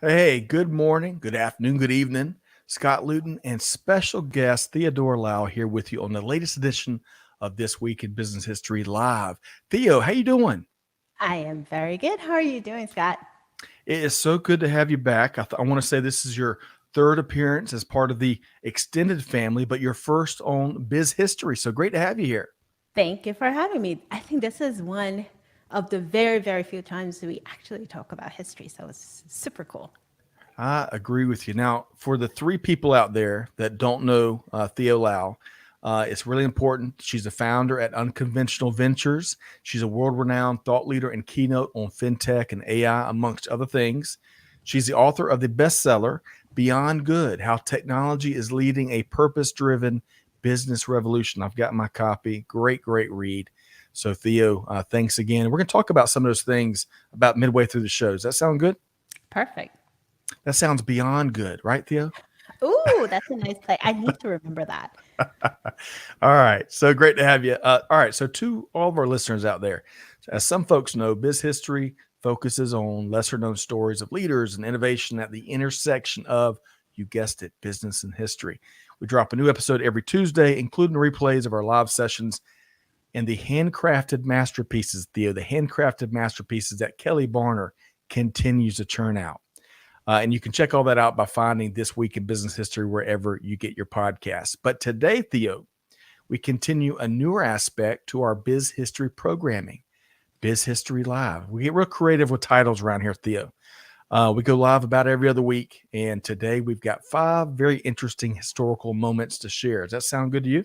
Hey, good morning, good afternoon, good evening. Scott Luton and special guest Theodore Lau here with you on the latest edition of This Week in Business History Live. Theo, how you doing? I am very good. How are you doing, Scott? It is so good to have you back. I want to say this is your third appearance as part of the extended family, but your first on Biz History. So great to have you here. Thank you for having me. I think this is one of the very, very few times we actually talk about history, so it's super cool. I agree with you. Now, for the three people out there that don't know Theo Lau, it's really important. She's a founder at Unconventional Ventures. She's a world renowned thought leader and keynote on fintech and AI, amongst other things. She's the author of the bestseller, Beyond Good How Technology is Leading a Purpose Driven Business Revolution. I've got my copy. Great, great read. So, Theo, thanks again. We're going to talk about some of those things about midway through the show. Does that sound good? Perfect. That sounds beyond good, right, Theo? Ooh, that's a nice play. I need to remember that. All right. So great to have you. All right. So, to all of our listeners out there, as some folks know, Biz History focuses on lesser known stories of leaders and innovation at the intersection of, you guessed it, business and history. We drop a new episode every Tuesday, including replays of our live sessions and the handcrafted masterpieces, Theo, the handcrafted masterpieces that Kelly Barner continues to churn out. And you can check all that out by finding This Week in Business History wherever you get your podcasts. But today, Theo, we continue a newer aspect to our Biz History programming, Biz History Live. We get real creative with titles around here, Theo. We go live about every other week. And today we've got 5 very interesting historical moments to share. Does that sound good to you?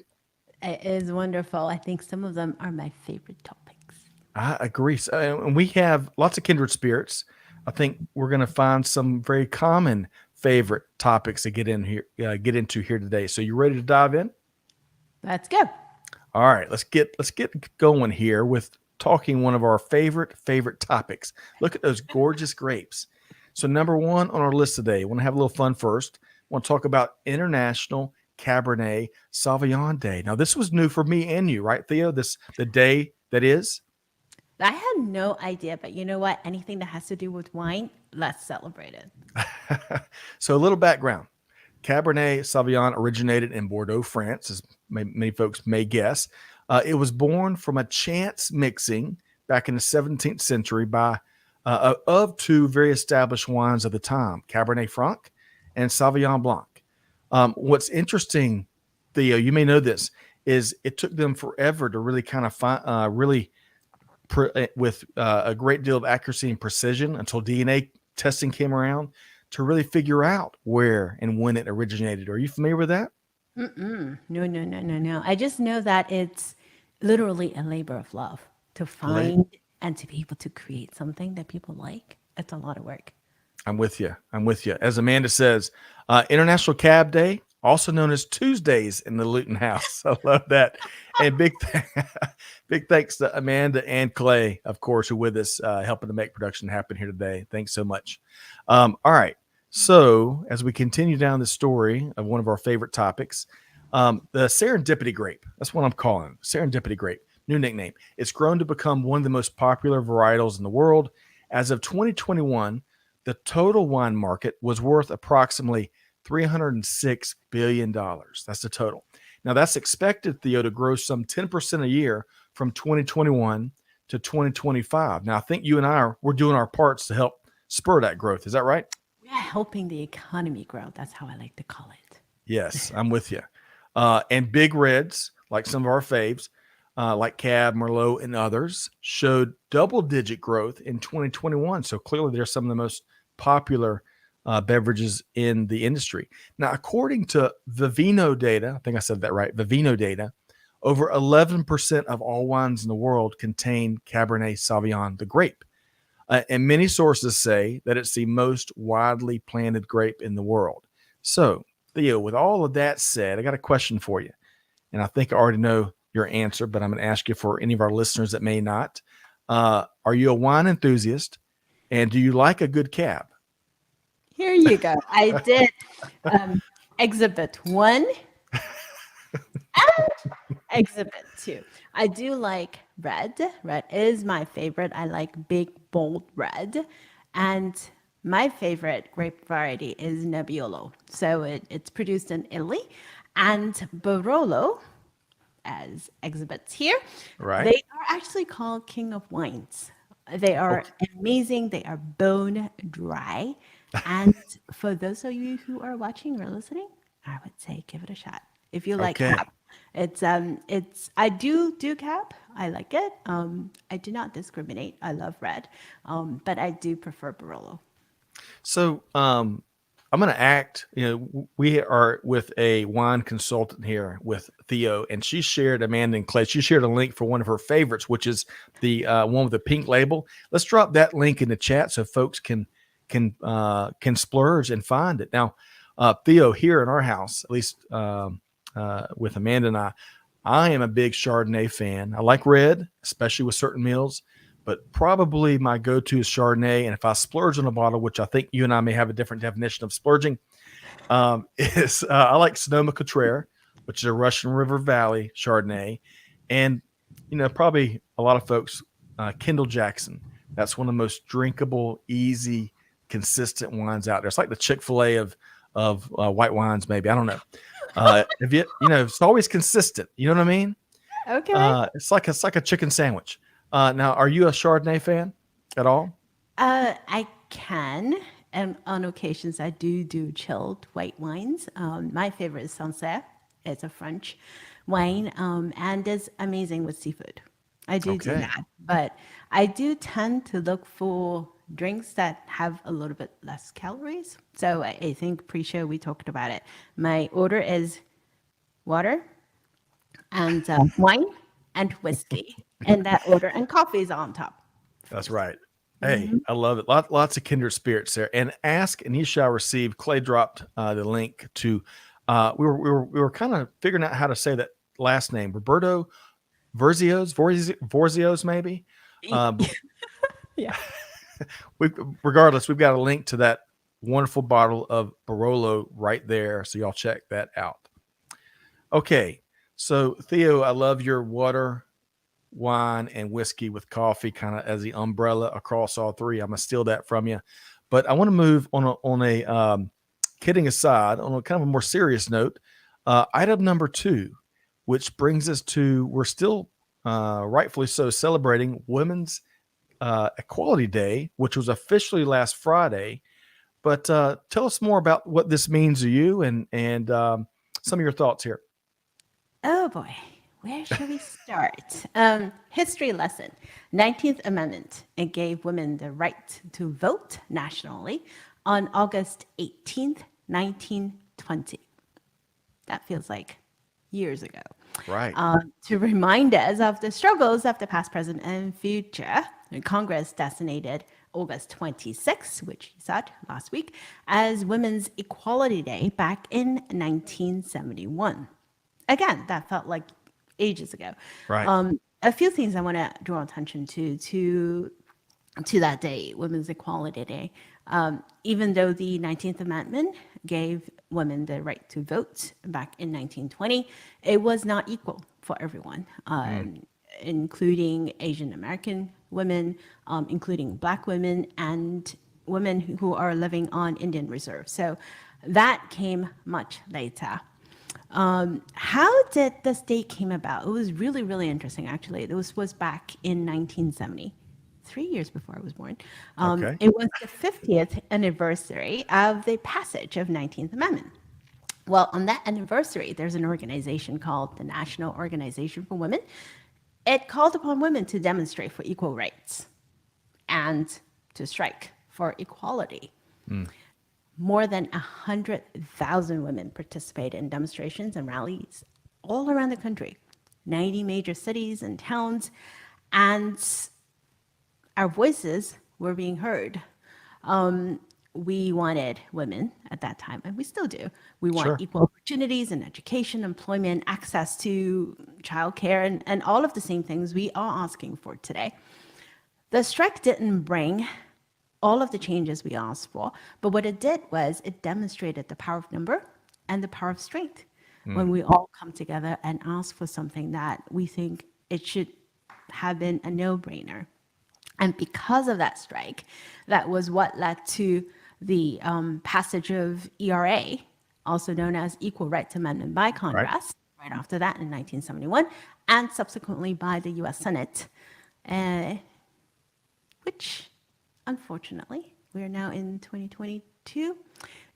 It is wonderful. I think some of them are my favorite topics. I agree. And we have lots of kindred spirits. I think we're going to find some very common favorite topics to get into here today. So you ready to dive in? Let's go. All right, let's get going here with talking one of our favorite topics. Look at those gorgeous grapes. So number one on our list today, I want to have a little fun first. I want to talk about International Cabernet Sauvignon Day. Now this was new for me and you, right, Theo? This the day that is. I had no idea, but you know what? Anything that has to do with wine, let's celebrate it. So a little background. Cabernet Sauvignon originated in Bordeaux, France, as many folks may guess. It was born from a chance mixing back in the 17th century by of two very established wines of the time, Cabernet Franc and Sauvignon Blanc. What's interesting, Theo, you may know this, is it took them forever to really kind of find, with a great deal of accuracy and precision until DNA testing came around to really figure out where and when it originated. Are you familiar with that? Mm-mm. No, no, no, no, no. I just know that it's literally a labor of love to La- find and to be able to create something that people like. It's a lot of work. I'm with you. I'm with you. As Amanda says, International Cab Day, also known as Tuesdays in the Luton House. I love that. And big thanks to Amanda and Clay, of course, who are with us, helping to make production happen here today. Thanks so much. All right. So as we continue down the story of one of our favorite topics, the serendipity grape. That's what I'm calling it. Serendipity grape. New nickname. It's grown to become one of the most popular varietals in the world. As of 2021, the total wine market was worth approximately $306 billion. That's the total. Now, that's expected, Theo, to grow some 10% a year from 2021 to 2025. Now, I think you and we're doing our parts to help spur that growth. Is that right? We are helping the economy grow. That's how I like to call it. Yes, I'm with you. And big reds, like some of our faves, like Cab, Merlot, and others, showed double-digit growth in 2021. So clearly, they're some of the most popular beverages in the industry. Now, according to Vivino data, I think I said that right, Vivino data, over 11% of all wines in the world contain Cabernet Sauvignon, the grape. And many sources say that it's the most widely planted grape in the world. So, Theo, with all of that said, I got a question for you. And I think I already know your answer, but I'm going to ask you for any of our listeners that may not. Are you a wine enthusiast? And do you like a good cab? Here you go. I did exhibit one and exhibit two. I do like red. Red is my favorite. I like big, bold red. And my favorite grape variety is Nebbiolo. So it's produced in Italy. And Barolo, as exhibits here, Right. they are actually called King of Wines. They are Okay. amazing. They are bone dry. And for those of you who are watching or listening, I would say give it a shot. If you like Okay. cab, it's I do cab. I like it. I do not discriminate. I love red, but I do prefer Barolo. So, I'm going to act. We are with a wine consultant here with Theo, and she shared Amanda and Clay. She shared a link for one of her favorites, which is the one with the pink label. Let's drop that link in the chat so folks can splurge and find it. Now, Theo, here in our house, at least with Amanda and I am a big Chardonnay fan. I like red, especially with certain meals, but probably my go-to is Chardonnay. And if I splurge on a bottle, which I think you and I may have a different definition of splurging, is I like Sonoma Cutrer, which is a Russian River Valley Chardonnay, and probably a lot of folks, Kendall Jackson. That's one of the most drinkable, easy, consistent wines out there. It's like the Chick-fil-A of white wines, maybe. I don't know. If it's always consistent. You know what I mean? Okay. It's like a chicken sandwich. Now, are you a Chardonnay fan at all? I can, and on occasions I do chilled white wines. My favorite is Sancerre. It's a French wine, and it's amazing with seafood. I do Okay. that, but I do tend to look for drinks that have a little bit less calories. So I think pre-show we talked about it. My order is water and wine and whiskey in that order, and coffee is on top, of That's course. right. Hey, I love it. Lots of kindred spirits there. And ask and ye shall receive. Clay dropped the link to. We were kind of figuring out how to say that last name, Roberto Vorzios maybe. But Yeah. we, regardless, we've got a link to that wonderful bottle of Barolo right there, so y'all check that out. Okay, so Theo, I love your water, wine, and whiskey with coffee kind of as the umbrella across all three. I'm gonna steal that from you, but I want to move on a kidding aside, on a kind of a more serious note. Item number two, which brings us to we're still rightfully so celebrating Women's Equality Day, which was officially last Friday. But tell us more about what this means to you and some of your thoughts here. Oh boy, where should we start? History lesson. 19th Amendment. It gave women the right to vote nationally on August 18th, 1920. That feels like years ago. Right. To remind us of the struggles of the past, present, and future, Congress designated August 26th, which you said last week, as Women's Equality Day back in 1971. Again, that felt like ages ago. Right. A few things I want to draw attention to that day, Women's Equality Day. Even though the 19th Amendment gave women the right to vote back in 1920, it was not equal for everyone, including Asian American women, including Black women, and women who are living on Indian reserve. So that came much later. How did the state came about? It was really, really interesting, actually. This was back in 1970, 3 years before I was born. Okay. It was the 50th anniversary of the passage of 19th Amendment. Well, on that anniversary, there's an organization called the National Organization for Women. It called upon women to demonstrate for equal rights and to strike for equality. More than 100,000 women participated in demonstrations and rallies all around the country, 90 major cities and towns, and our voices were being heard. We wanted women at that time, and we still do. We want Sure. equal opportunities in education, employment, access to childcare, and all of the same things we are asking for today. The strike didn't bring all of the changes we asked for, but what it did was it demonstrated the power of number and the power of strength when we all come together and ask for something that we think it should have been a no-brainer. And because of that strike, that was what led to the passage of ERA, also known as Equal Rights Amendment by Right. Congress, right after that in 1971, and subsequently by the US Senate, uh, which unfortunately, we are now in 2022.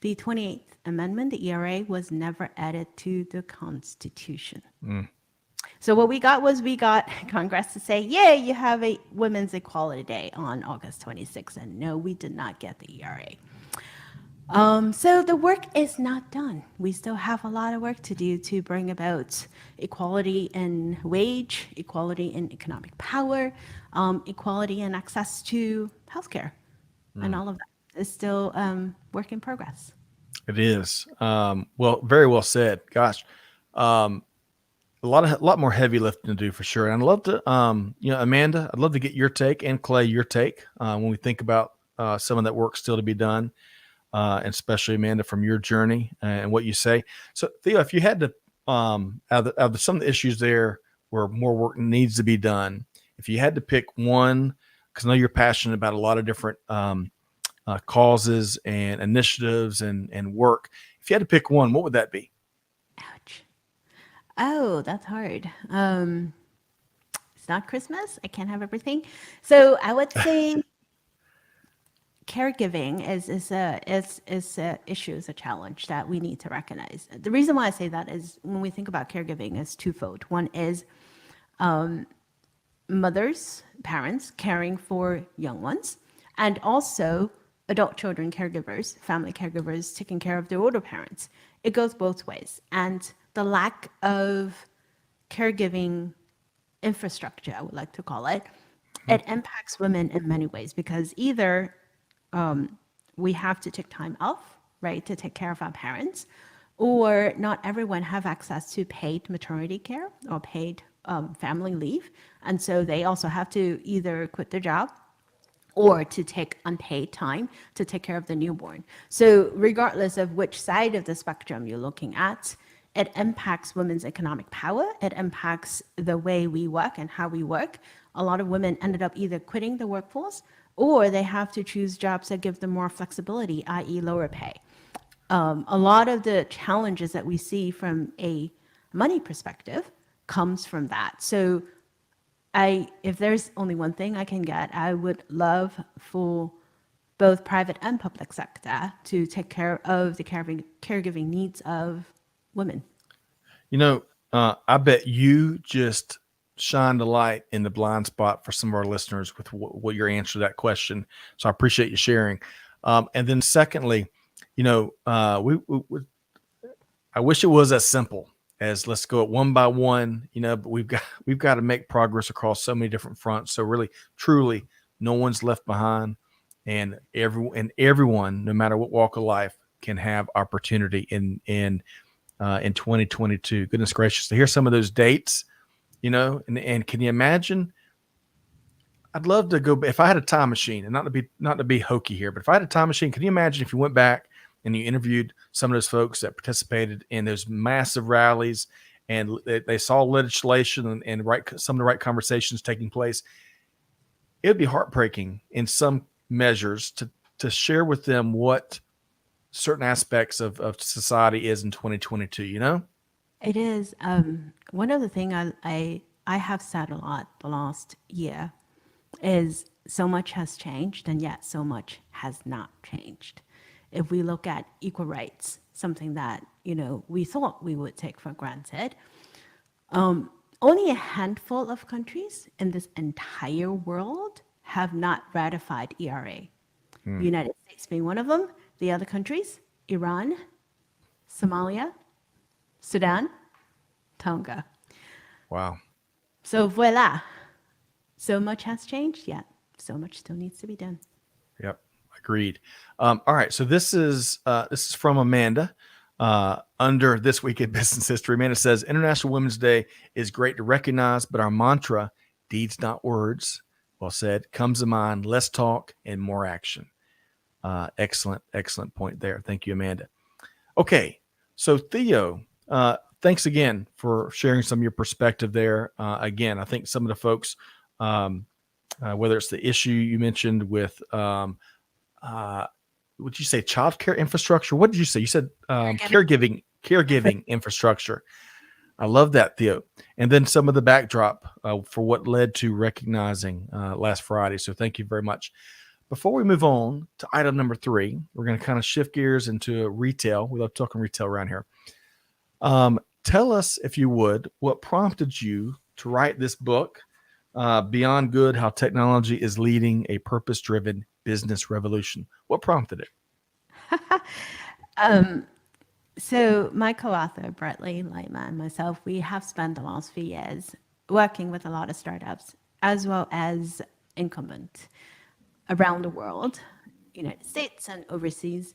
The 28th Amendment, the ERA, was never added to the Constitution. So what we got was Congress to say, yeah, you have a Women's Equality Day on August 26th. And no, we did not get the ERA. So the work is not done. We still have a lot of work to do to bring about equality in wage, equality in economic power, equality in access to healthcare, and all of that is still work in progress. It is. Well, very well said. Gosh, a lot more heavy lifting to do for sure. And I'd love to, Amanda, I'd love to get your take, and Clay, your take when we think about some of that work still to be done, and especially Amanda from your journey and what you say. So Theo, if you had to, out of some of the issues there where more work needs to be done, if you had to pick one, because I know you're passionate about a lot of different causes and initiatives and work. If you had to pick one, what would that be? Ouch. Oh, that's hard. It's not Christmas. I can't have everything. So I would say caregiving is a issue, is a challenge that we need to recognize. The reason why I say that is when we think about caregiving is twofold. One is mothers, parents caring for young ones, and also adult children caregivers, family caregivers taking care of their older parents. It goes both ways. And the lack of caregiving infrastructure, I would like to call it, it impacts women in many ways because either we have to take time off, right, to take care of our parents, or not everyone have access to paid maternity care or paid family leave. And so they also have to either quit their job or to take unpaid time to take care of the newborn. So regardless of which side of the spectrum you're looking at, it impacts women's economic power. It impacts the way we work and how we work. A lot of women ended up either quitting the workforce or they have to choose jobs that give them more flexibility, i.e. lower pay. A lot of the challenges that we see from a money perspective comes from that. So if there's only one thing I can get, I would love for both private and public sector to take care of the caregiving needs of women. I bet you just shined a light in the blind spot for some of our listeners with what your answer to that question. So I appreciate you sharing. And then secondly, I wish it was as simple as let's go it one by one, but we've got to make progress across so many different fronts. So really, truly, no one's left behind, and everyone, no matter what walk of life, can have opportunity in 2022. Goodness gracious, to hear some of those dates, and can you imagine? I'd love to go. If I had a time machine, and not to be hokey here, but if I had a time machine, can you imagine if you went back and you interviewed some of those folks that participated in those massive rallies, and they saw legislation and some of the right conversations taking place? It would be heartbreaking in some measures to share with them what certain aspects of society is in 2022. It is. One other thing I have said a lot the last year is so much has changed and yet so much has not changed. If we look at equal rights, something that, we thought we would take for granted, only a handful of countries in this entire world have not ratified ERA. The United States being one of them. The other countries, Iran, Somalia, Sudan, Tonga. Wow. So voila. So much has changed, yet so much still needs to be done. Yep. Agreed. All right. So this is from Amanda under This Week in Business History. Amanda says, International Women's Day is great to recognize, but our mantra, deeds not words, well said, comes to mind, less talk and more action. Excellent point there. Thank you, Amanda. Okay. So Theo, thanks again for sharing some of your perspective there. Again, I think some of the folks, whether it's the issue you mentioned with what did you say? Childcare infrastructure. What did you say? You said Caregiving. caregiving infrastructure. I love that, Theo. And then some of the backdrop for what led to recognizing last Friday. So thank you very much. Before we move on to item number 3, we're going to kind of shift gears into retail. We love talking retail around here. Tell us, if you would, what prompted you to write this book, Beyond Good, How Technology is Leading a Purpose-Driven Business Revolution. What prompted it? So my co-author, Bradley Lightman, and myself, we have spent the last few years working with a lot of startups as well as incumbent around the world, United States and overseas.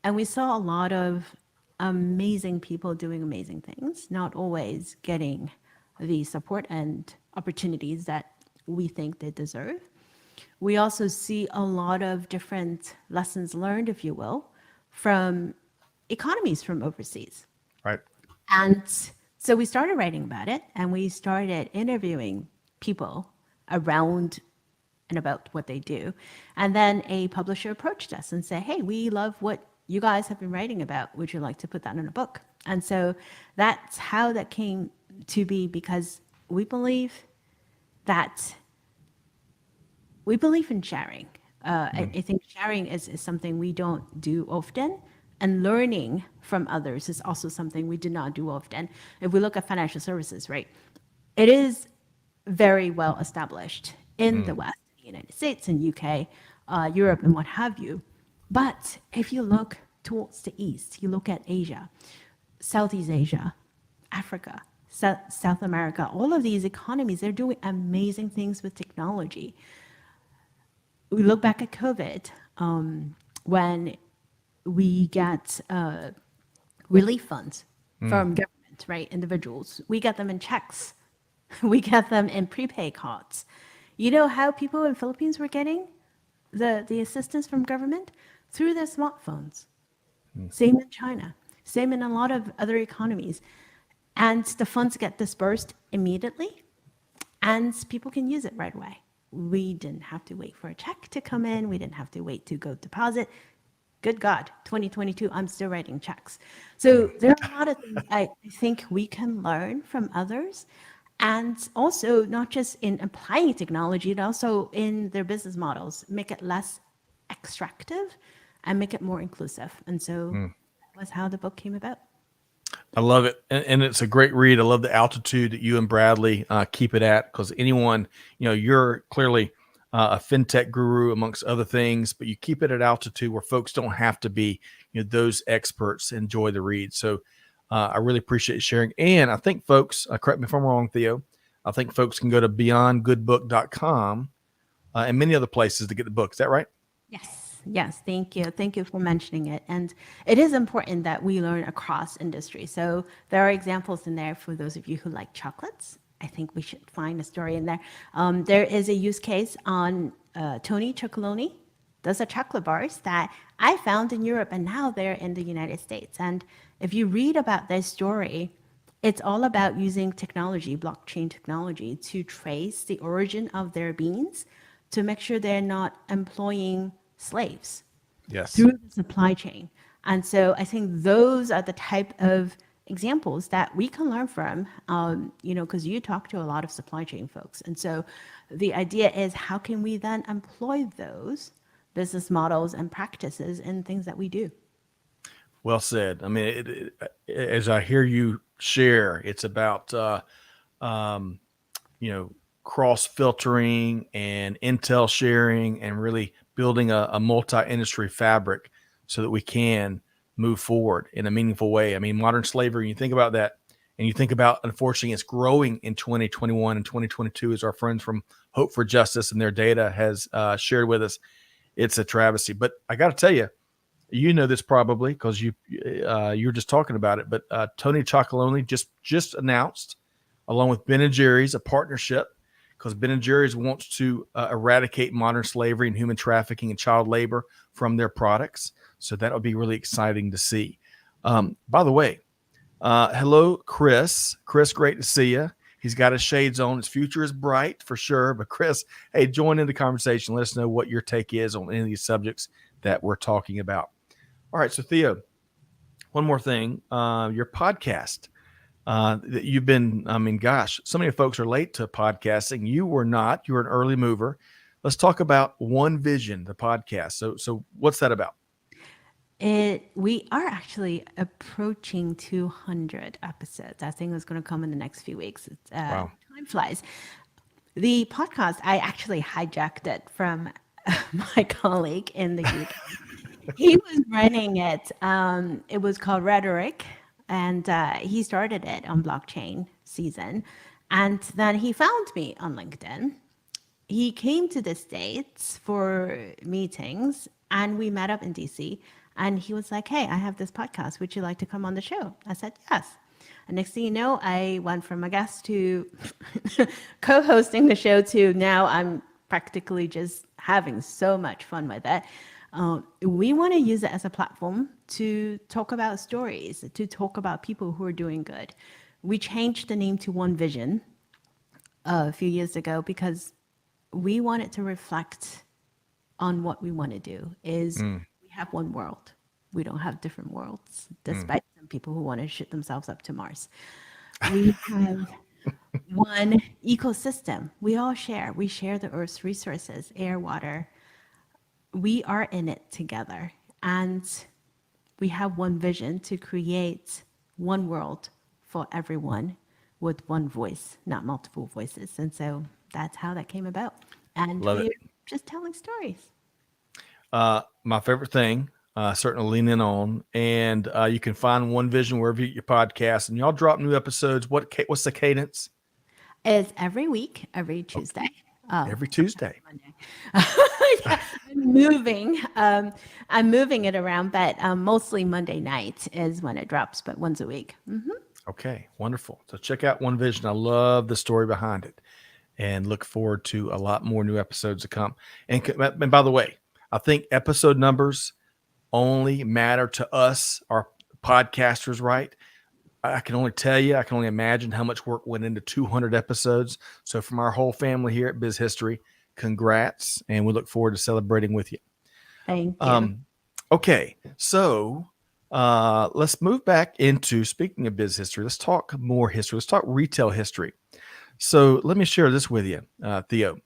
And we saw a lot of amazing people doing amazing things, not always getting the support and opportunities that we think they deserve. We also see a lot of different lessons learned, if you will, from economies from overseas. Right. And so we started writing about it, and we started interviewing people around and about what they do. And then a publisher approached us and said, hey, we love what you guys have been writing about. Would you like to put that in a book? And so that's how that came to be, because we believe in sharing. I think sharing is something we don't do often, and learning from others is also something we do not do often. If we look at financial services, right, it is very well established in the West, the United States and UK, Europe and what have you. But if you look towards the East, you look at Asia, Southeast Asia, Africa, South America, all of these economies, they're doing amazing things with technology. We look back at COVID, when we get relief funds from government, right? Individuals, we get them in checks, we get them in prepaid cards. You know how people in Philippines were getting the assistance from government? Through their smartphones. Same in China, same in a lot of other economies. And the funds get dispersed immediately, and people can use it right away. We didn't have to wait for a check to come in. We didn't have to wait to go deposit. Good God, 2022, I'm still writing checks. So there are a lot of things I think we can learn from others, and also not just in applying technology, but also in their business models, make it less extractive and make it more inclusive. And so that was how the book came about. I love it. And it's a great read. I love the altitude that you and Bradley keep it at, because anyone, you're clearly a fintech guru amongst other things, but you keep it at altitude where folks don't have to be, those experts. Enjoy the read. So I really appreciate you sharing. And I think folks, correct me if I'm wrong, Theo, I think folks can go to beyondgoodbook.com and many other places to get the book. Is that right? Yes, thank you. Thank you for mentioning it. And it is important that we learn across industry. So there are examples in there for those of you who like chocolates. I think we should find a story in there. There is a use case on Tony Chocolonely does a chocolate bars that I found in Europe, and now they're in the United States. And if you read about their story, it's all about using technology, blockchain technology, to trace the origin of their beans, to make sure they're not employing slaves through the supply chain. And so I think those are the type of examples that we can learn from, because you talk to a lot of supply chain folks. And so the idea is, how can we then employ those business models and practices in things that we do? Well said. I mean, as I hear you share, it's about, cross filtering and intel sharing, and really building a multi-industry fabric so that we can move forward in a meaningful way. I mean, modern slavery, you think about that, and you think about, unfortunately, it's growing in 2021 and 2022, as our friends from Hope for Justice and their data has shared with us. It's a travesty. But I got to tell you, you know this probably because you're just talking about it, but Tony Chocolonely just announced, along with Ben & Jerry's, a partnership, because Ben & Jerry's wants to eradicate modern slavery and human trafficking and child labor from their products. So that would be really exciting to see. By the way, hello, Chris. Chris, great to see you. He's got his shades on. His future is bright for sure. But Chris, hey, join in the conversation. Let us know what your take is on any of these subjects that we're talking about. All right. So Theo, one more thing. Your podcast that you've been, I mean, gosh, so many folks are late to podcasting. You were not. You were an early mover. Let's talk about One Vision, the podcast. So what's that about? We are actually approaching 200 episodes. I think it's going to come in the next few weeks. Wow. Time flies. The podcast, I actually hijacked it from my colleague in the UK. He was running it. It was called Rhetoric, and he started it on blockchain season. And then he found me on LinkedIn. He came to the States for meetings, and we met up in DC. And he was like, "Hey, I have this podcast. Would you like to come on the show?" I said, "Yes." And next thing you know, I went from a guest to co-hosting the show to now I'm practically just having so much fun with it. We want to use it as a platform to talk about stories, to talk about people who are doing good. We changed the name to One Vision a few years ago because we wanted to reflect on what we want to do is we have one world. We don't have different worlds, despite some people who want to shoot themselves up to Mars. We have one ecosystem. We all share. We share the Earth's resources, air, water. We are in it together. And we have one vision to create one world for everyone with one voice, not multiple voices. And so that's how that came about. And Love we're it. just telling stories. My favorite thing, certainly lean in on, and you can find One Vision wherever you get your podcast. And y'all drop new episodes. What's the cadence? It's every week, every Tuesday. Every Tuesday. Monday. Yeah, I'm moving it around, but mostly Monday night is when it drops, but once a week. Okay, wonderful. So check out One Vision. I love the story behind it, and look forward to a lot more new episodes to come. And by the way, I think episode numbers only matter to us, our podcasters, right? I can only tell you, I can only imagine how much work went into 200 episodes. So from our whole family here at Biz History, congrats, and we look forward to celebrating with you. Thank you. Okay, so let's move back into, speaking of Biz History, let's talk more history. Let's talk retail history. So let me share this with you, Theo.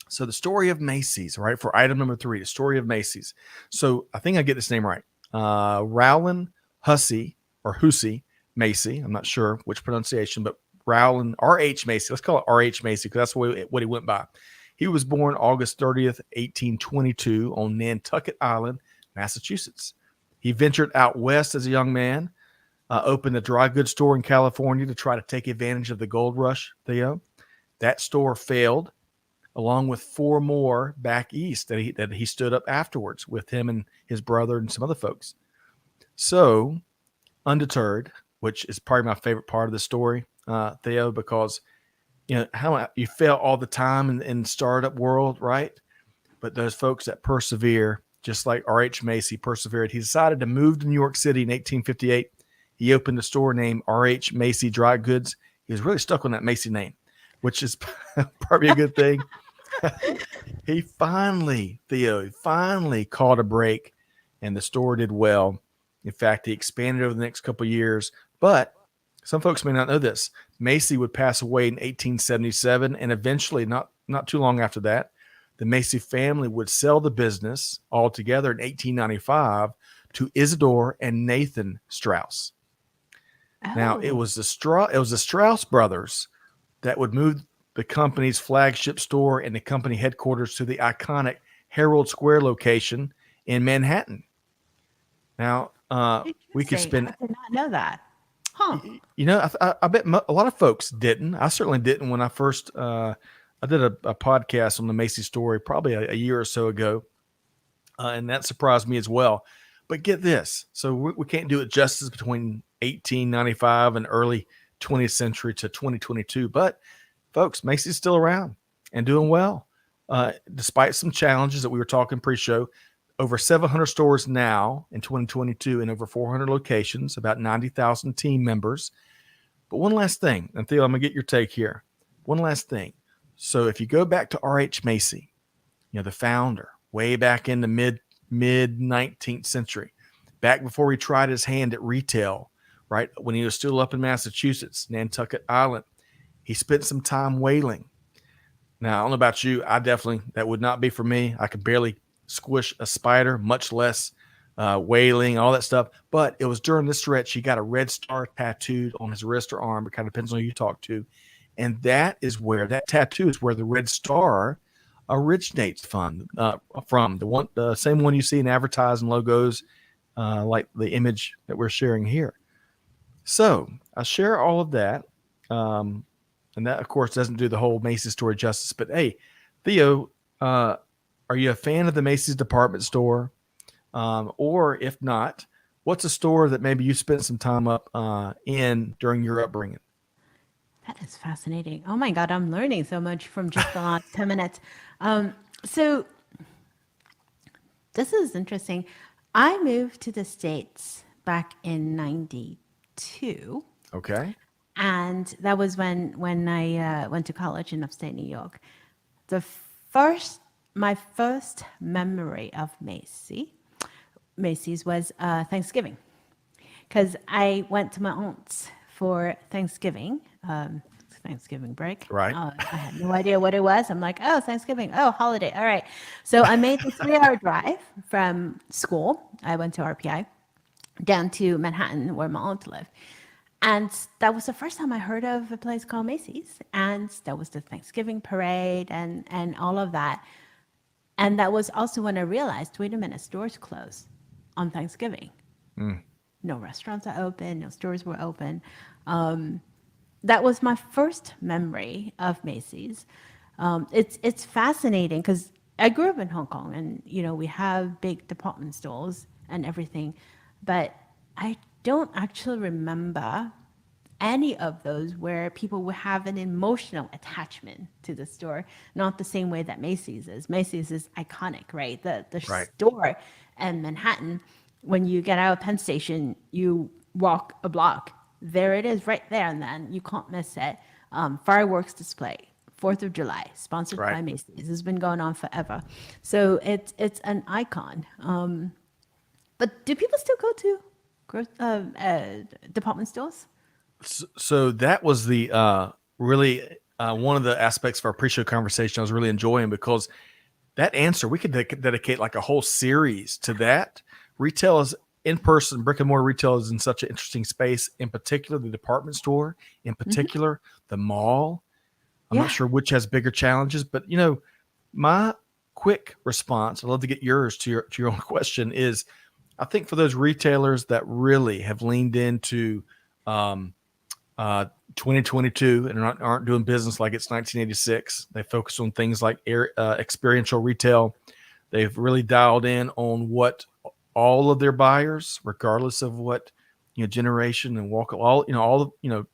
So the story of Macy's, right? For item number 3, the story of Macy's. So I think I get this name right. Rowland Hussey or Hussey Macy. I'm not sure which pronunciation, but Rowland R.H. Macy. Let's call it R.H. Macy because that's what he went by. He was born August 30th, 1822 on Nantucket Island, Massachusetts. He ventured out west as a young man, opened a dry goods store in California to try to take advantage of the gold rush, Theo. That store failed, along with 4 more back east that he stood up afterwards with him and his brother and some other folks. So, undeterred, which is probably my favorite part of the story, Theo, because how you fail all the time in startup world, right? But those folks that persevere, just like R.H. Macy persevered, he decided to move to New York City in 1858. He opened a store named R.H. Macy Dry Goods. He was really stuck on that Macy name, which is probably a good thing. He finally caught a break, and the store did well. In fact, he expanded over the next couple of years. But some folks may not know this. Macy would pass away in 1877, and eventually, not too long after that, the Macy family would sell the business altogether in 1895 to Isidore and Nathan Strauss. Oh. Now, it was the Strauss brothers that would move the company's flagship store and the company headquarters to the iconic Herald Square location in Manhattan. Now, we could spend. I did not know that. Huh. I bet a lot of folks didn't. I certainly didn't when I first. I did a podcast on the Macy story probably a year or so ago, and that surprised me as well. But get this: so we can't do it justice between 1895 and early 20th century to 2022, but folks, Macy's still around and doing well, despite some challenges that we were talking pre-show. Over 700 stores now in 2022 and over 400 locations, about 90,000 team members. But one last thing, and Theo, I'm gonna get your take here. One last thing. So if you go back to R.H. Macy, the founder, way back in the mid 19th century, back before he tried his hand at retail, right when he was still up in Massachusetts, Nantucket Island, he spent some time whaling. Now, I don't know about you. That would not be for me. I could barely squish a spider, much less whaling, all that stuff. But it was during this stretch, he got a red star tattooed on his wrist or arm. It kind of depends on who you talk to. And that tattoo is where the red star originates from the same one you see in advertising logos, like the image that we're sharing here. So I share all of that. And that, of course, doesn't do the whole Macy's story justice. But hey, Theo, are you a fan of the Macy's department store? Or if not, what's a store that maybe you spent some time up in during your upbringing? That is fascinating. Oh my God, I'm learning so much from just the last 10 minutes. So this is interesting. I moved to the States back in 92. Okay. And that was when I went to college in upstate New York. My first memory of Macy's was Thanksgiving, because I went to my aunt's for Thanksgiving, Thanksgiving break. Right. I had no idea what it was. I'm like, oh, Thanksgiving, oh, holiday, all right. So I made the 3-hour drive from school. I went to RPI down to Manhattan, where my aunt lived. And that was the first time I heard of a place called Macy's. And that was the Thanksgiving parade and all of that. And that was also when I realized, wait a minute, stores close on Thanksgiving. No restaurants are open, no stores were open. That was my first memory of Macy's. It's fascinating because I grew up in Hong Kong, and we have big department stores and everything, but I don't actually remember any of those where people would have an emotional attachment to the store, not the same way that Macy's is. Macy's is iconic, right? The Right. store in Manhattan, when you get out of Penn Station, you walk a block. There it is right there, and then you can't miss it. Fireworks display, 4th of July, sponsored by Right. Macy's. It's been going on forever. So it's an icon. But do people still go to department stores? So that was the really one of the aspects of our pre-show conversation I was really enjoying, because that answer, we could dedicate like a whole series to that. Retail is in person, brick and mortar retail is in such an interesting space, in particular the department store, in particular the mall. I'm Yeah. not sure which has bigger challenges, but my quick response, I'd love to get yours to your own question, is I think for those retailers that really have leaned into 2022 and aren't doing business like it's 1986, they focus on things like experiential retail. They've really dialed in on what all of their buyers, regardless of what generation and walk, all their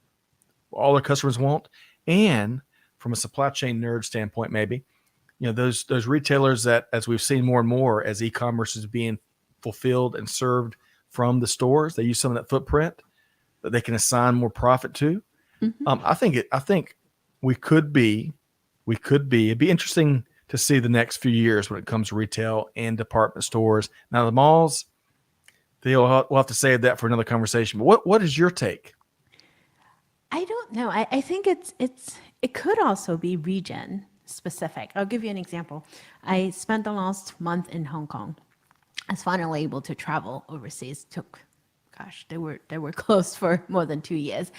customers want. And from a supply chain nerd standpoint, maybe those retailers that, as we've seen more and more as e-commerce is being fulfilled and served from the stores, they use some of that footprint that they can assign more profit to. I think we could be. It'd be interesting to see the next few years when it comes to retail and department stores. Now the malls, we'll have to save that for another conversation. But what is your take? I don't know. I think it could also be region specific. I'll give you an example. I spent the last month in Hong Kong. I was finally able to travel overseas. They were closed for more than 2 years.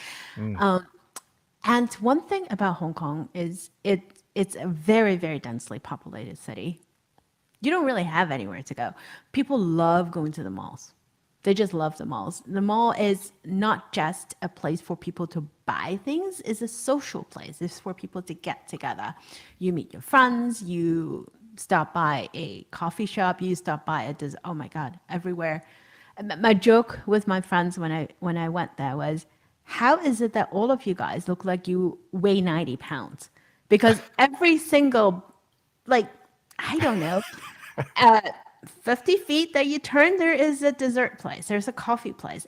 And one thing about Hong Kong is it's a very, very densely populated city. You don't really have anywhere to go. People love going to the malls. They just love the malls. The mall is not just a place for people to buy things, it's a social place. It's for people to get together. You meet your friends, you stop by a coffee shop, you stop by a dessert. Oh my God, everywhere. My joke with my friends when I went there was, how is it that all of you guys look like you weigh 90 pounds? Because every single, I don't know, 50 feet that you turn, there is a dessert place. There's a coffee place.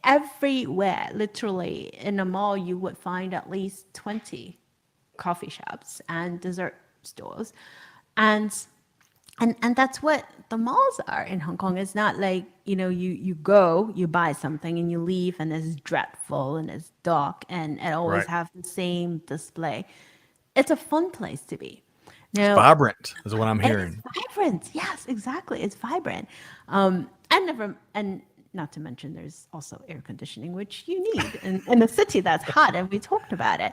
everywhere, literally in a mall, you would find at least 20 coffee shops and dessert stores. And and that's what the malls are in Hong Kong. It's not like, you go, you buy something and you leave and it's dreadful and it's dark and it always Right. have the same display. It's a fun place to be. It's Now, vibrant, is what I'm it is hearing. vibrant. Yes, exactly. It's vibrant. And not to mention, there's also air conditioning, which you need in a city that's hot, and we talked about it.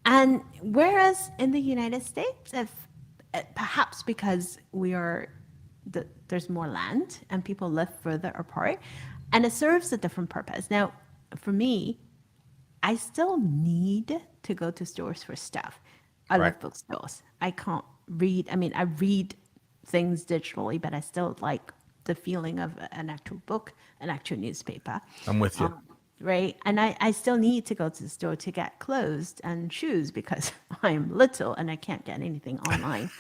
And whereas in the United States, if perhaps because there's more land and people live further apart, and it serves a different purpose. Now, for me, I still need to go to stores for stuff. I Right. love bookstores. I can't read. I mean, I read things digitally, but I still like the feeling of an actual book, an actual newspaper. I'm with you. Right. And I still need to go to the store to get clothes and shoes because I'm little and I can't get anything online.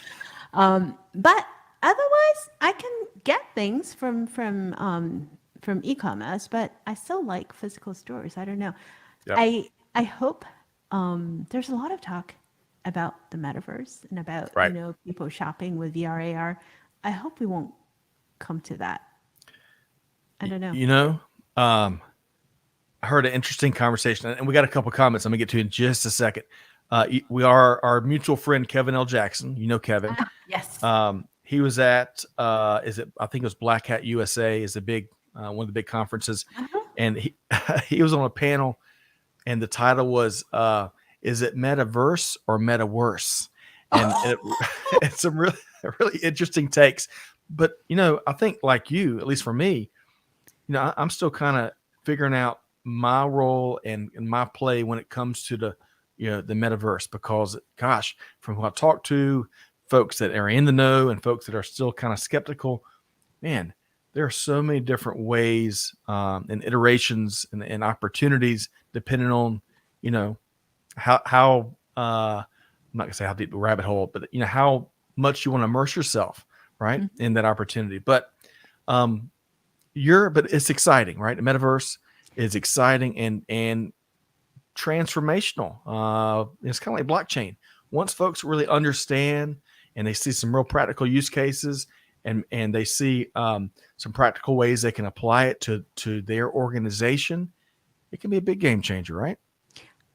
But otherwise, I can get things from e-commerce, but I still like physical stores. I don't know. Yep. I hope there's a lot of talk about the metaverse and about Right. people shopping with VR AR. I hope we won't come to that. I don't know. I heard an interesting conversation, and we got a couple comments I'm gonna get to in just a second. We are our mutual friend Kevin L. Jackson. You know Kevin. Yes. He was at I think it was Black Hat USA is a big one of the big conferences, and he he was on a panel, and the title was is it Metaverse or Metaverse? And it's some really interesting takes. But I think like you, at least for me, I'm still kind of figuring out my role and my play when it comes to the metaverse, because gosh, from who I talk to, folks that are in the know and folks that are still kind of skeptical, man, there are so many different ways and iterations and opportunities depending on how I'm not gonna say how deep the rabbit hole, but how much you want to immerse yourself right in that opportunity. But but it's exciting, right? The metaverse is exciting and transformational. It's kind of like blockchain. Once folks really understand and they see some real practical use cases and they see some practical ways they can apply it to their organization, it can be a big game changer, right?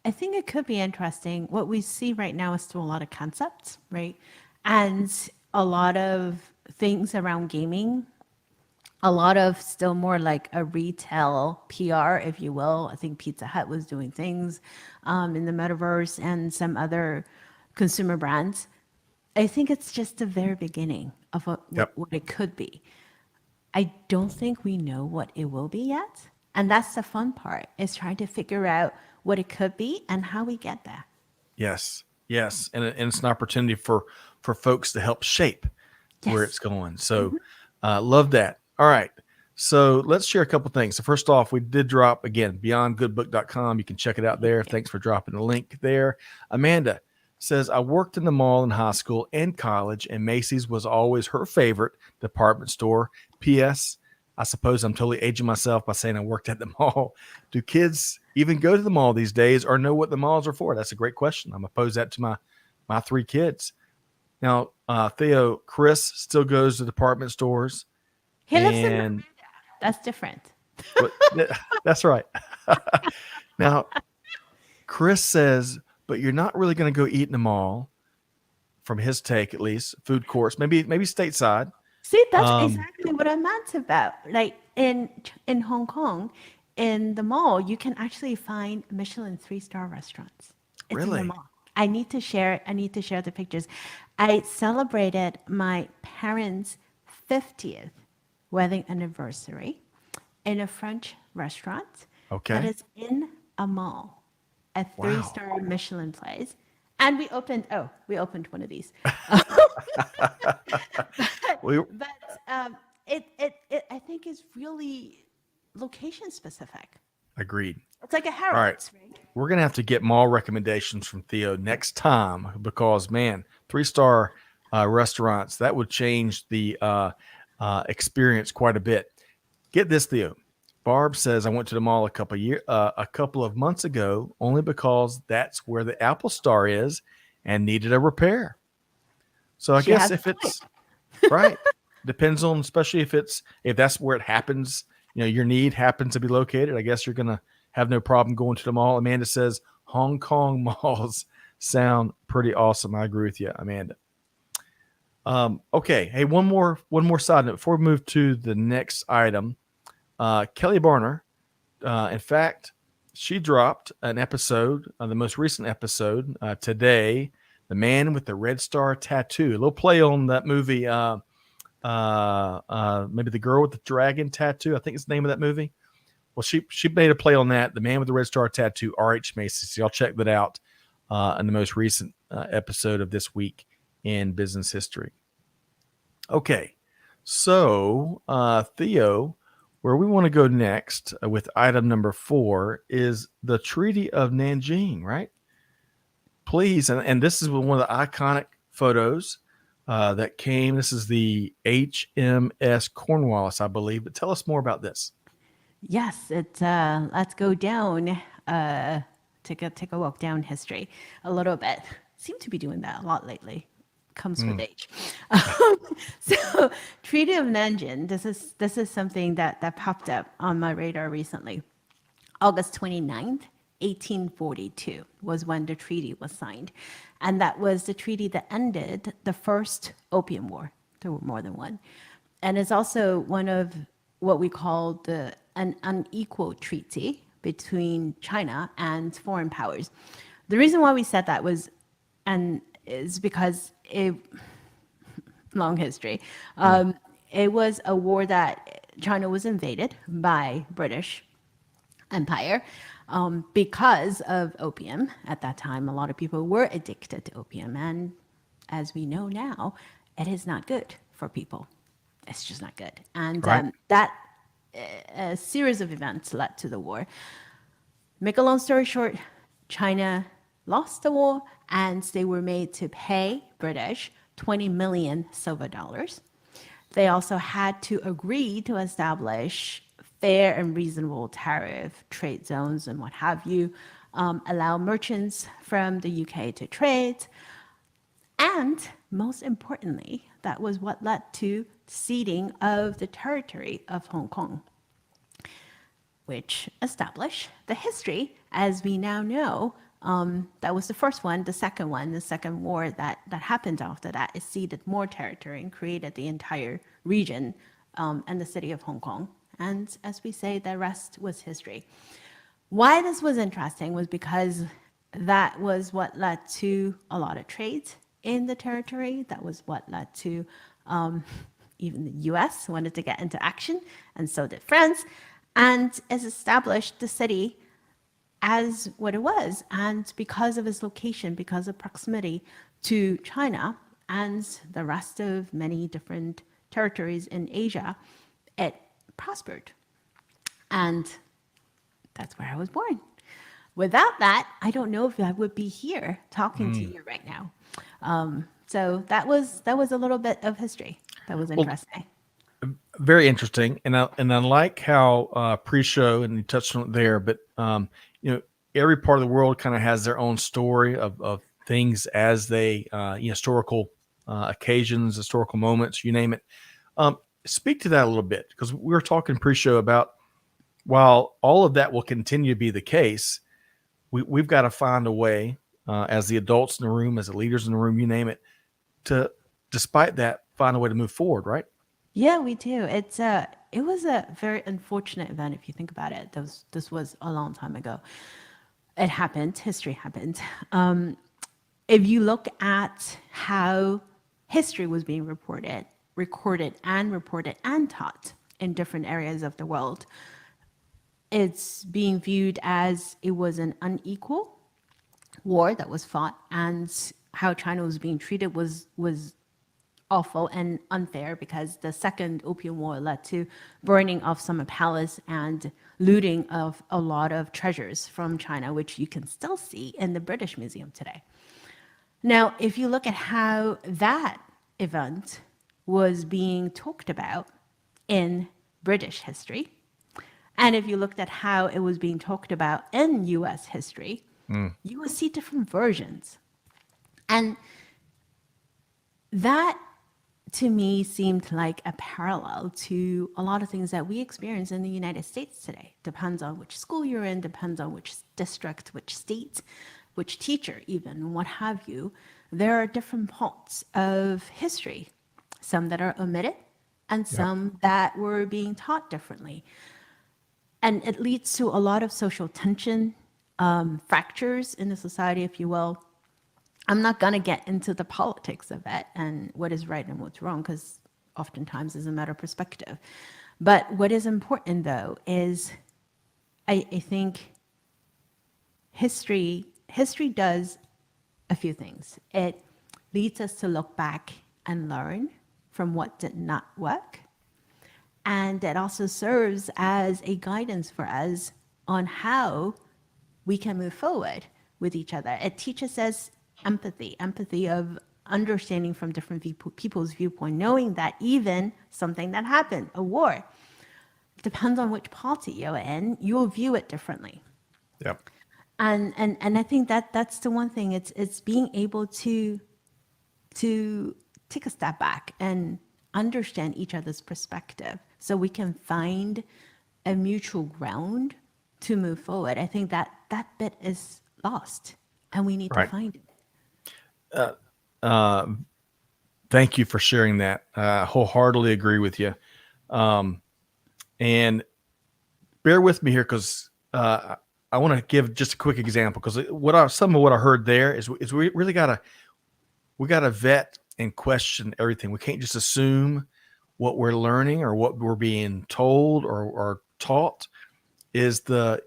I think it could be interesting. What we see right now is still a lot of concepts, right? And a lot of things around gaming, a lot of still more like a retail PR, if you will. I think Pizza Hut was doing things in the metaverse and some other consumer brands. I think it's just the very beginning of what it could be. I don't think we know what it will be yet. And that's the fun part, is trying to figure out what it could be and how we get there. Yes. And it's an opportunity for folks to help shape where Yes. it's going. So love that. All right. So let's share a couple things. So first off, we did drop, again, beyondgoodbook.com. You can check it out there. Thanks for dropping the link there. Amanda says, I worked in the mall in high school and college, and Macy's was always her favorite department store. P.S. I suppose I'm totally aging myself by saying I worked at the mall. Do kids even go to the mall these days or know what the malls are for? That's a great question. I'm going to pose that to my three kids. Now, Theo, Chris still goes to department stores. He lives in Nevada. That's different. That's right. Now, Chris says, but you're not really going to go eat in the mall, from his take at least, food courts, maybe stateside. See, that's exactly what I meant about. Like in Hong Kong, in the mall, you can actually find Michelin 3-star restaurants. It's in Really? the mall. I need to share the pictures. I celebrated my parents' 50th wedding anniversary in a French restaurant that Okay. is in a mall, a 3-star Michelin place. And we opened one of these. But it I think is really location specific. Agreed. It's like a All Harrods, right. right? We're going to have to get mall recommendations from Theo next time, because, man, 3-star restaurants, that would change the experience quite a bit. Get this, Theo. Barb says I went to the mall a couple of months ago only because that's where the Apple Store is and needed a repair. So I She guess has a if point. it's right, depends on, especially if that's where it happens, your need happens to be located. I guess you're gonna have no problem going to the mall. Amanda says Hong Kong malls sound pretty awesome. I agree with you, Amanda. Okay, hey, one more side note before we move to the next item. Kelly Barner, in fact, she dropped an episode, the most recent episode today. The Man with the Red Star Tattoo. A little play on that movie. Maybe The Girl with the Dragon Tattoo. I think it's the name of that movie. Well, she made a play on that. The Man with the Red Star Tattoo. R.H. Macy. So y'all check that out in the most recent episode of this week in business history. Okay, so Theo, where we want to go next with item number 4 is the Treaty of Nanjing, right? Please, and this is one of the iconic photos that came. This is the HMS Cornwallis, I believe. But tell us more about this. Yes, let's go down, take a walk down history a little bit. Seem to be doing that a lot lately. Comes with age. So Treaty of Nanjing, this is something that popped up on my radar recently. August 29th, 1842 was when the treaty was signed. And that was the treaty that ended the first Opium War. There were more than one. And it's also one of what we call an unequal treaty between China and foreign powers. The reason why we said that is because long history. It was a war that China was invaded by British Empire because of opium. At that time, a lot of people were addicted to opium, and as we know now, it is not good for people. It's just not good, and Right. that a series of events led to the war. Make a long story short, China lost the war, and they were made to pay British 20 million silver dollars. They also had to agree to establish fair and reasonable tariff trade zones and what have you, allow merchants from the UK to trade. And most importantly, that was what led to ceding of the territory of Hong Kong, which established the history as we now know. That was the first one. The second war that happened after that, it ceded more territory and created the entire region and the city of Hong Kong. And as we say, the rest was history. Why this was interesting was because that was what led to a lot of trade in the territory. That was what led to even the US wanted to get into action, and so did France, and has established the city as what it was. And because of its location, because of proximity to China and the rest of many different territories in Asia, it prospered. And that's where I was born. Without that, I don't know if I would be here talking to you right now. So that was a little bit of history. That was interesting. Very interesting, and I like how pre-show, and you touched on it there, but every part of the world kind of has their own story of things as they historical occasions, historical moments, you name it. Speak to that a little bit, because we were talking pre-show about, while all of that will continue to be the case, we've got to find a way as the adults in the room, as the leaders in the room, you name it, to, despite that, find a way to move forward, right? Yeah, we do. It was a very unfortunate event if you think about it. This was a long time ago. It happened. History happened. If you look at how history was being recorded and taught in different areas of the world, it's being viewed as it was an unequal war that was fought, and how China was being treated was awful and unfair, because the second opium war led to burning of summer palace and looting of a lot of treasures from China, which you can still see in the British Museum today. Now, if you look at how that event was being talked about in British history And if you looked at how it was being talked about in US history, Mm. you would see different versions. And that to me seemed like a parallel to a lot of things that we experience in the United States today. Depends on which school you're in, depends on which district, which state, which teacher, even, what have you. There are different parts of history, some that are omitted and Yep. some that were being taught differently. And it leads to a lot of social tension, fractures in the society, if you will. I'm not going to get into the politics of it and what is right and what's wrong, because oftentimes it's a matter of perspective. But what is important, though, is I think history does a few things. It leads us to look back and learn from what did not work. And it also serves as a guidance for us on how we can move forward with each other. It teaches us empathy of understanding from different people's viewpoint, knowing that even something that happened, a war, depends on which party you're in, you'll view it differently. Yep. And I think that's the one thing. It's being able to take a step back and understand each other's perspective so we can find a mutual ground to move forward. I think that bit is lost and we need to Right. find it. Thank you for sharing that. Wholeheartedly agree with you. And bear with me here because I want to give just a quick example because some of what I heard there is we really gotta vet and question everything. We can't just assume what we're learning or what we're being told or taught is the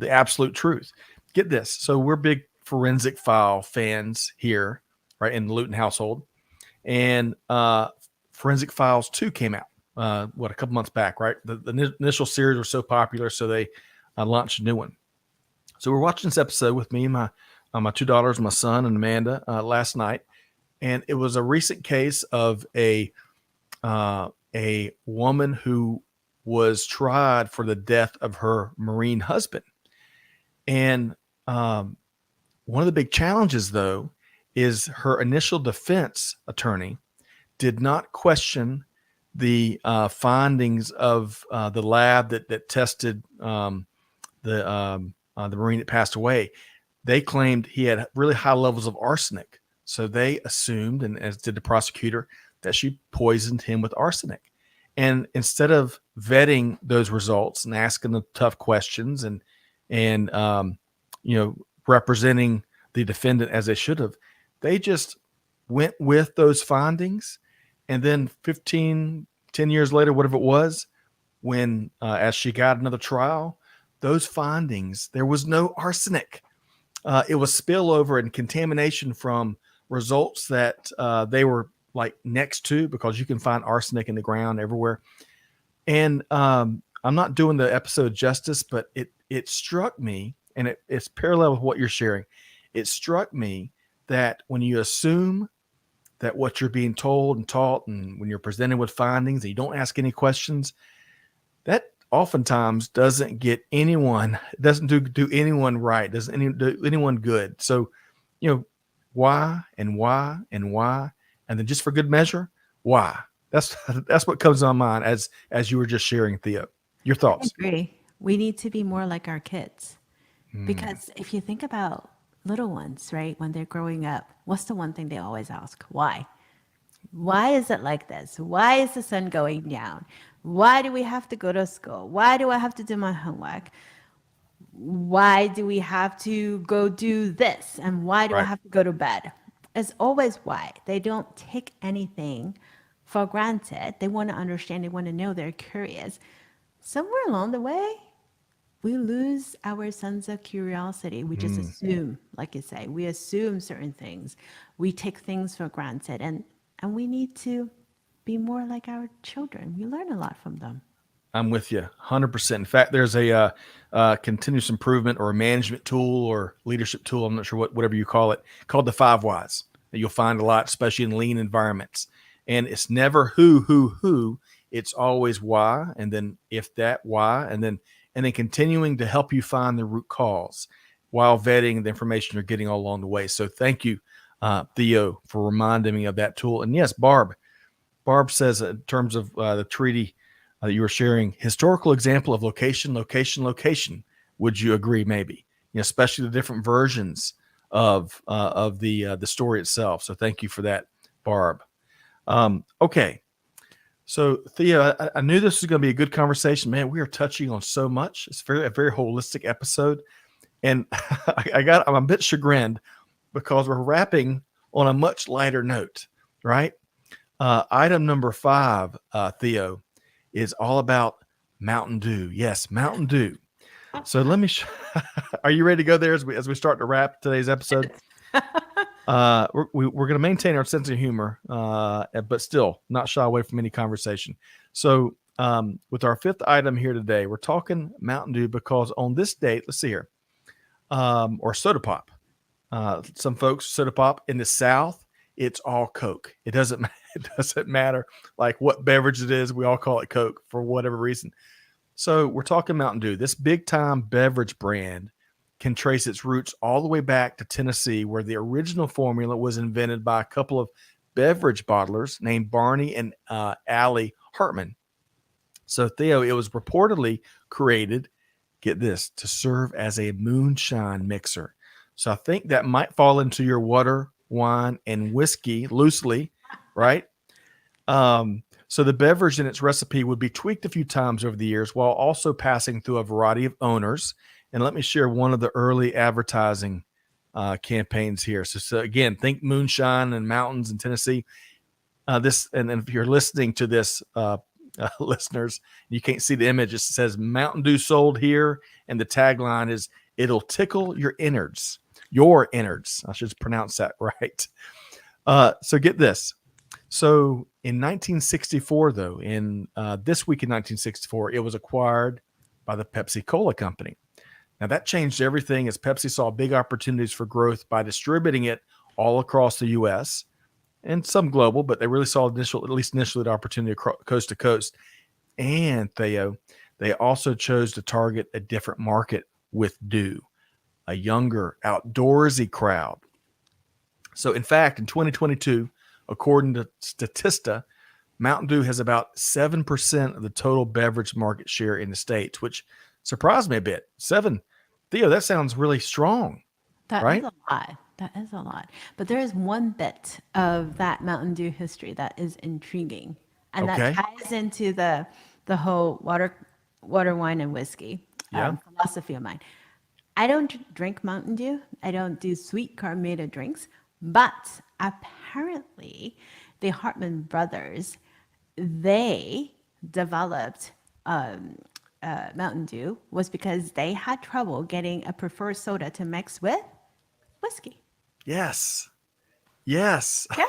absolute truth. Get this. So we're big forensic file fans here, right, in the Luton household. And Forensic Files 2 came out, a couple months back, right? The initial series was so popular, so they launched a new one. So we're watching this episode with me and my two daughters, my son and Amanda, last night. And it was a recent case of a woman who was tried for the death of her Marine husband. And one of the big challenges, though, is her initial defense attorney did not question the findings of the lab that tested the Marine that passed away. They claimed he had really high levels of arsenic. So they assumed, and as did the prosecutor, that she poisoned him with arsenic. And instead of vetting those results and asking the tough questions and representing the defendant as they should have, they just went with those findings. And then 10 years later, whatever it was, when as she got another trial, those findings, there was no arsenic. It was spillover and contamination from results that they were like next to, because you can find arsenic in the ground everywhere. And I'm not doing the episode justice, but it struck me, and it's parallel with what you're sharing. It struck me that when you assume that what you're being told and taught, and when you're presented with findings and you don't ask any questions, that oftentimes doesn't do anyone right, doesn't do anyone good. So, why and why and why, and then just for good measure, why? That's what comes to my mind as you were just sharing, Theo. Your I thoughts? agree. We need to be more like our kids. Because if you think about little ones, right, when they're growing up, what's the one thing they always ask? Why? Why is it like this? Why is the sun going down? Why do we have to go to school? Why do I have to do my homework? Why do we have to go do this? And why do I Right. have to go to bed? It's always why. They don't take anything for granted. They want to understand, they want to know, they're curious. Somewhere along the way, we lose our sense of curiosity. We just assume, like you say, we assume certain things. We take things for granted, and we need to be more like our children. We learn a lot from them. I'm with you 100%. In fact, there's a continuous improvement or a management tool or leadership tool, I'm not sure whatever you call it, called the 5 Whys that you'll find a lot, especially in lean environments. And it's never who, it's always why, and then if that why, and then continuing to help you find the root cause while vetting the information you're getting all along the way. So thank you, Theo, for reminding me of that tool. And yes, Barb says in terms of the treaty that you were sharing, historical example of location, location, location. Would you agree? Maybe, especially the different versions of the story itself. So thank you for that, Barb. Okay, so Theo, I knew this was going to be a good conversation. Man, we are touching on so much. It's a very holistic episode, and I'm a bit chagrined because we're wrapping on a much lighter note, right? Item number 5, Theo, is all about Mountain Dew. Yes, Mountain Dew. So let me. Are you ready to go there as we start to wrap today's episode? We're going to maintain our sense of humor, but still not shy away from any conversation. So with our 5th item here today, we're talking Mountain Dew because on this date, let's see here, or soda pop. Some folks soda pop in the South, it's all Coke. It doesn't matter like what beverage it is. We all call it Coke for whatever reason. So we're talking Mountain Dew. This big time beverage brand can trace its roots all the way back to Tennessee, where the original formula was invented by a couple of beverage bottlers named Barney and Allie Hartman. So Theo, it was reportedly created, get this, to serve as a moonshine mixer. So I think that might fall into your water, wine, and whiskey loosely, right? So the beverage and its recipe would be tweaked a few times over the years while also passing through a variety of owners. And let me share one of the early advertising campaigns here. So again, think moonshine and mountains in Tennessee. And if you're listening to this, listeners, you can't see the image. It says Mountain Dew sold here. And the tagline is, it'll tickle your innards. Your innards. I should pronounce that right. So get this. So in 1964, though, in this week in 1964, it was acquired by the Pepsi-Cola company. Now that changed everything as Pepsi saw big opportunities for growth by distributing it all across the U.S. and some global, but they really saw at least initially the opportunity coast to coast. And Theo, they also chose to target a different market with Dew, a younger, outdoorsy crowd. So in fact, in 2022, according to Statista, Mountain Dew has about 7% of the total beverage market share in the States, which surprised me a bit. 7. Theo, that sounds really strong. That right? is a lot. That is a lot. But there is one bit of that Mountain Dew history that is intriguing. And Okay. that ties into the whole water, wine, and whiskey Yeah. philosophy of mine. I don't drink Mountain Dew. I don't do sweet carbonated drinks. But apparently, the Hartman brothers, they developed Mountain Dew was because they had trouble getting a preferred soda to mix with whiskey. Yes. Yes. Yeah.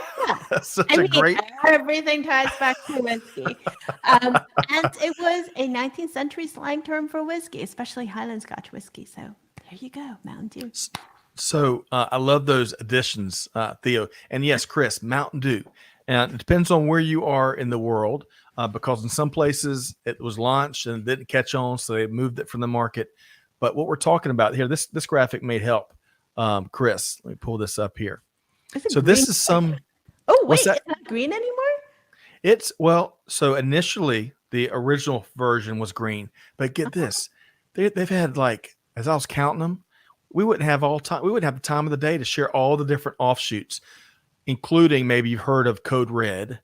That's such I a mean, great. everything ties back to whiskey. And it was a 19th century slang term for whiskey, especially Highland Scotch whiskey. So there you go, Mountain Dew. So I love those additions, Theo. And yes, Chris, Mountain Dew. And it depends on where you are in the world, because in some places it was launched and it didn't catch on, so they moved it from the market. But what we're talking about here, this graphic may help, Chris. Let me pull this up here. Is it So green? this is some. Oh, wait, What's that? it's not green anymore? So initially the original version was green, but get this, they've had, like, as I was counting them, we wouldn't have the time of the day to share all the different offshoots, including, maybe you've heard of Code Red,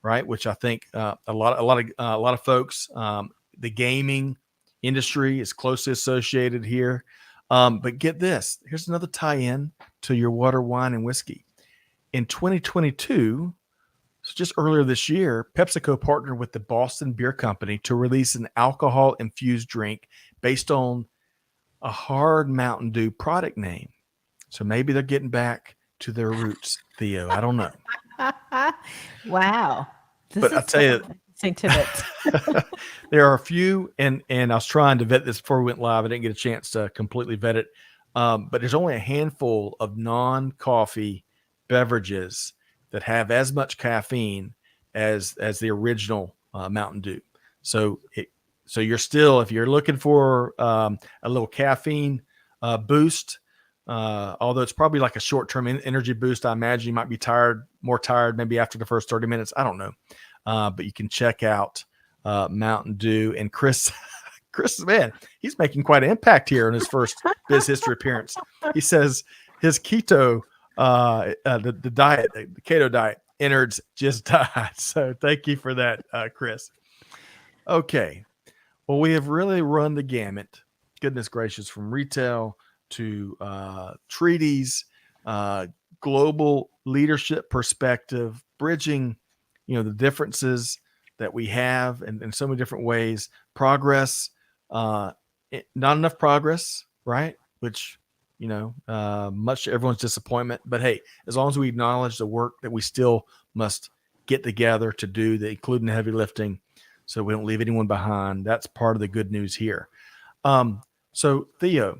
right? Which I think a lot of folks, the gaming industry is closely associated here. But get this, here's another tie-in to your water, wine, and whiskey. In 2022, so just earlier this year, PepsiCo partnered with the Boston Beer Company to release an alcohol-infused drink based on a hard Mountain Dew product name. So maybe they're getting back to their roots, Theo. I don't know. Wow. This But is I tell you, interesting tidbit. there are a few, and I was trying to vet this before we went live. I didn't get a chance to completely vet it. But there's only a handful of non-coffee beverages that have as much caffeine as the original Mountain Dew. So you're still, if you're looking for a little caffeine boost, although it's probably like a short-term energy boost, I imagine you might be more tired maybe after the first 30 minutes. I don't know. But you can check out Mountain Dew. And Chris, man, he's making quite an impact here in his first Biz History appearance. He says his keto, the diet, the keto diet, innards just died. So thank you for that, Chris. Okay. Well, we have really run the gamut. Goodness gracious, from retail to treaties, global leadership perspective, bridging, the differences that we have in so many different ways, progress, not enough progress, right? Which, much to everyone's disappointment. But hey, as long as we acknowledge the work that we still must get together to do, including the heavy lifting, so we don't leave anyone behind, that's part of the good news here. So Theo,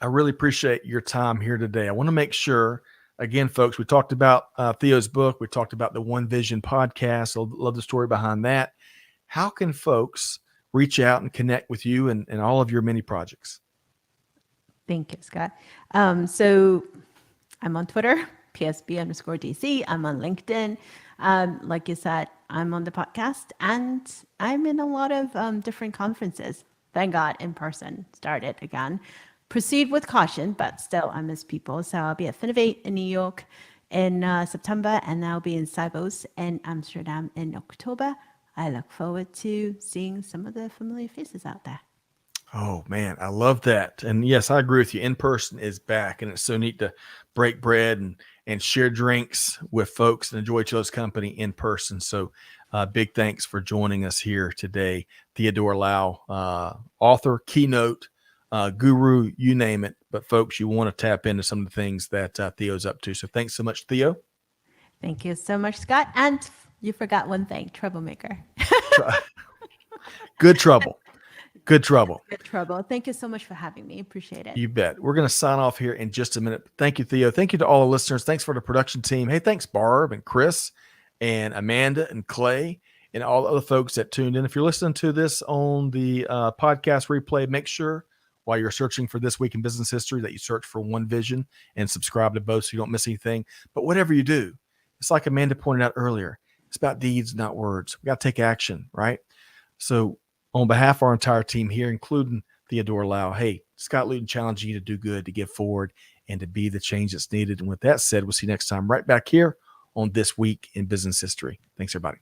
I really appreciate your time here today. I want to make sure, again, folks, we talked about Theo's book. We talked about the One Vision podcast. I love the story behind that. How can folks reach out and connect with you and all of your many projects? Thank you, Scott. So I'm on Twitter, PSB_DC. I'm on LinkedIn. Like you said, I'm on the podcast, and I'm in a lot of different conferences. Thank God, in person started again. Proceed with caution, but still I miss people. So I'll be at Finovate in New York in September, and I'll be in Sibos in Amsterdam in October. I look forward to seeing some of the familiar faces out there. Oh man, I love that. And yes, I agree with you. In person is back, and it's so neat to break bread and share drinks with folks and enjoy each other's company in person. So big thanks for joining us here today. Theo Lau, author, keynote, guru, you name it. But folks, you want to tap into some of the things that Theo's up to. So thanks so much, Theo. Thank you so much, Scott. And you forgot one thing, troublemaker. Good trouble. Good trouble. Good trouble. Thank you so much for having me. Appreciate it. You bet. We're going to sign off here in just a minute. Thank you, Theo. Thank you to all the listeners. Thanks for the production team. Hey, thanks, Barb and Chris and Amanda and Clay and all the other folks that tuned in. If you're listening to this on the podcast replay, make sure while you're searching for This Week in Business History that you search for One Vision and subscribe to both so you don't miss anything. But whatever you do, it's like Amanda pointed out earlier, it's about deeds, not words. We got to take action, right? So on behalf of our entire team here, including Theo Lau, hey, Scott Luton challenging you to do good, to give forward, and to be the change that's needed. And with that said, we'll see you next time right back here on This Week in Business History. Thanks, everybody.